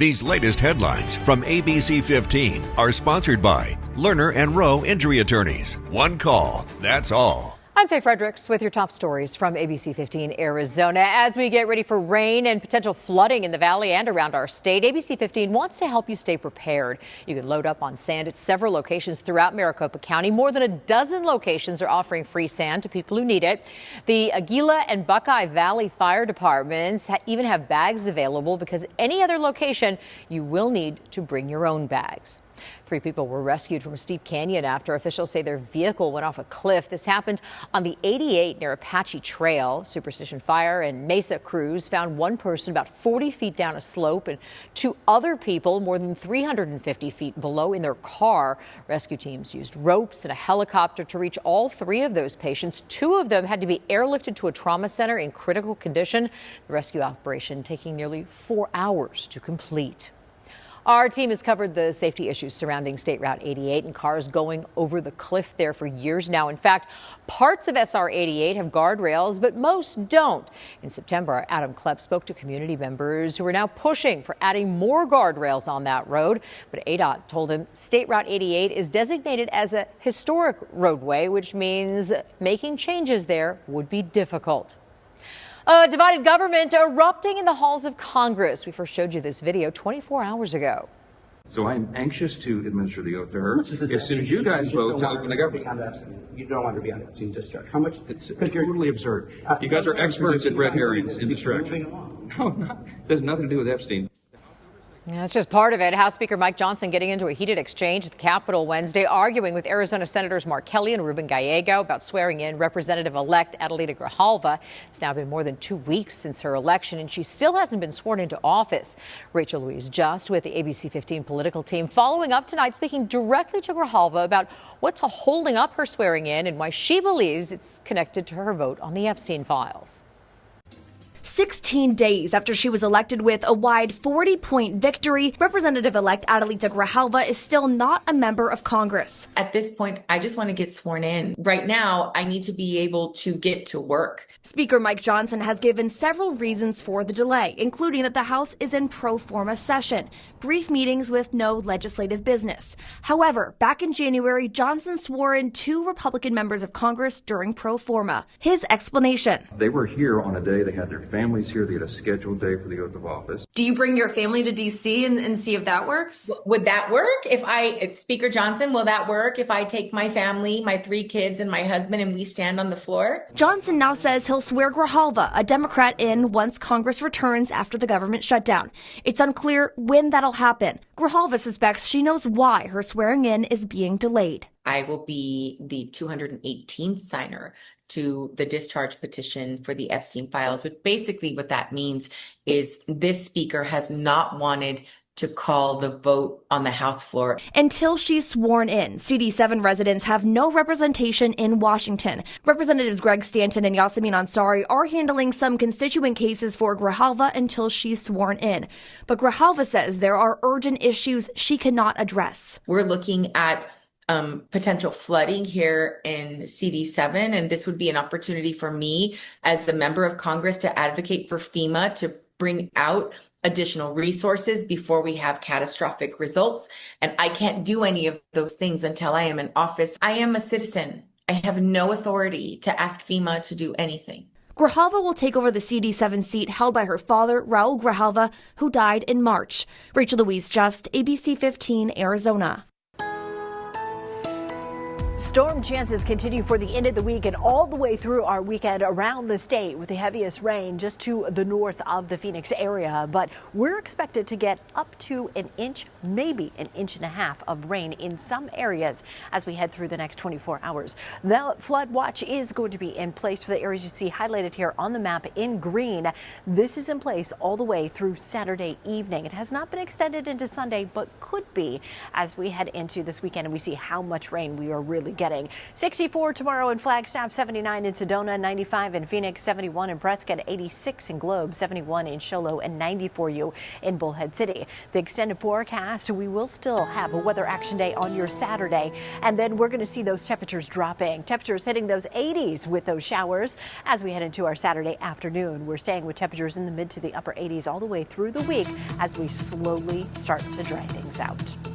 These latest headlines from ABC15 are sponsored by Lerner and Rowe Injury Attorneys. One call, that's all. I'm Faye Fredericks with your top stories from ABC15 Arizona. As we get ready for rain and potential flooding in the valley and around our state, ABC15 wants to help you stay prepared. You can load up on sand at several locations throughout Maricopa County. More than a dozen locations are offering free sand to people who need it. The Aguila and Buckeye Valley Fire Departments even have bags available because any other location, you will need to bring your own bags. 3 people were rescued from a steep canyon after officials say their vehicle went off a cliff. This happened on the 88 near Apache Trail. Superstition Fire and Mesa crews found one person about 40 feet down a slope and 2 other people more than 350 feet below in their car. Rescue teams used ropes and a helicopter to reach all 3 of those patients. 2 of them had to be airlifted to a trauma center in critical condition. The rescue operation taking nearly 4 hours to complete. Our team has covered the safety issues surrounding State Route 88 and cars going over the cliff there for years now. In fact, parts of SR 88 have guardrails, but most don't. In September, Adam Klepp spoke to community members who are now pushing for adding more guardrails on that road. But ADOT told him State Route 88 is designated as a historic roadway, which means making changes there would be difficult. A divided government erupting in the halls of Congress. We first showed you this video 24 hours ago. So I'm anxious to administer the oath to her as soon as you guys vote to open the government. You don't want to be on Epstein discharge. How much? It's totally absurd. You guys are experts at red herrings and distraction. No, there's nothing to do with Epstein. Yeah, it's just part of it. House Speaker Mike Johnson getting into a heated exchange at the Capitol Wednesday, arguing with Arizona Senators Mark Kelly and Ruben Gallego about swearing in Representative-elect Adelita Grijalva. It's now been more than 2 weeks since her election, and she still hasn't been sworn into office. Rachel Louise Just with the ABC15 political team following up tonight, speaking directly to Grijalva about what's holding up her swearing in and why she believes it's connected to her vote on the Epstein files. 16 days after she was elected with a wide 40-point victory, Representative-elect Adelita Grijalva is still not a member of Congress. At this point, I just want to get sworn in. Right now, I need to be able to get to work. Speaker Mike Johnson has given several reasons for the delay, including that the House is in pro forma session, brief meetings with no legislative business. However, back in January, Johnson swore in 2 Republican members of Congress during pro forma. His explanation. They were here on a day, they had their families here, they had a scheduled day for the oath of office. Do you bring your family to D.C. and see if that works? Would that work? Speaker Johnson, will that work if I take my family, my 3 kids and my husband and we stand on the floor? Johnson now says he'll swear Grijalva, a Democrat, in once Congress returns after the government shutdown. It's unclear when that'll happen. Grijalva suspects she knows why her swearing in is being delayed. I will be the 218th signer to the discharge petition for the Epstein files, which basically what that means is this speaker has not wanted to call the vote on the House floor. Until she's sworn in, CD7 residents have no representation in Washington. Representatives Greg Stanton and Yasamin Ansari are handling some constituent cases for Grijalva until she's sworn in. But Grijalva says there are urgent issues she cannot address. We're looking at potential flooding here in CD7, and this would be an opportunity for me as the member of Congress to advocate for FEMA to bring out additional resources before we have catastrophic results. And I can't do any of those things until I am in office. I am a citizen. I have no authority to ask FEMA to do anything. Grijalva will take over the CD7 seat held by her father, Raul Grijalva, who died in March. Rachel Louise Just, ABC15 Arizona. Storm chances continue for the end of the week and all the way through our weekend around the state, with the heaviest rain just to the north of the Phoenix area. But we're expected to get up to an inch, maybe an inch and a half of rain in some areas as we head through the next 24 hours. The flood watch is going to be in place for the areas you see highlighted here on the map in green. This is in place all the way through Saturday evening. It has not been extended into Sunday, but could be as we head into this weekend and we see how much rain we are really really getting. 64 tomorrow in Flagstaff, 79 in Sedona, 95 in Phoenix, 71 in Prescott, 86 in Globe, 71 in Show Low, and 90 for you in Bullhead City. The extended forecast, we will still have a weather action day on your Saturday, and then we're going to see those temperatures dropping. Temperatures hitting those 80s with those showers as we head into our Saturday afternoon. We're staying with temperatures in the mid to the upper 80s all the way through the week as we slowly start to dry things out.